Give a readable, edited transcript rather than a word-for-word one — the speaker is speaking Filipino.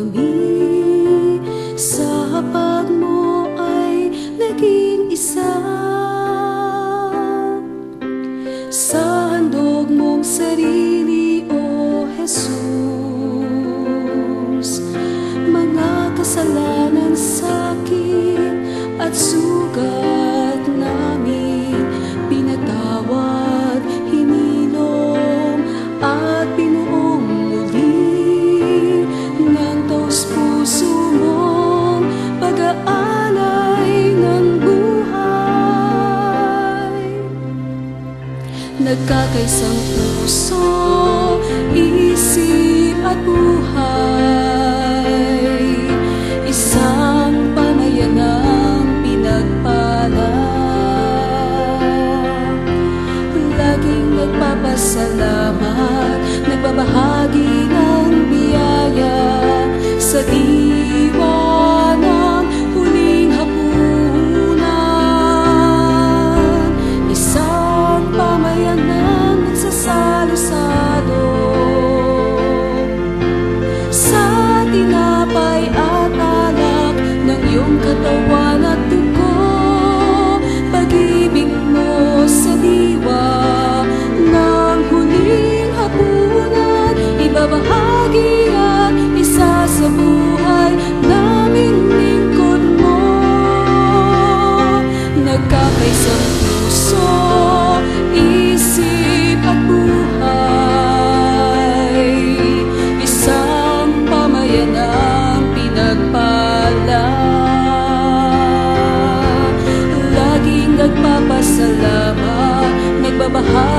kami sa hapag mo ay naging isa. Sa handog mong sarili, O Jesus, mga kasalanan, sakit at sugat namin pinatawad, hinilom at binuong muli ng taos-puso mong pag-aalay ng buhay. Nagkakaisang puso, isip at buhay, isang pamayanang pinagpala. Laging nagpapasalamat, nagbabahagi ng biyaya sa diwa ng huling hapunan. Isang pamayanang nagsasalo-salo sa tinapay at alak ng iyong katawan at dugo. Pag-ibig mo sa diwa ng huling hapunan, ibabahagi at isa sa buhay naming lingkod mo. Nagkakaisang puso, isip at buhay, isang pamayanang pinagpala. Laging nagpapasalamat, nagbabahagi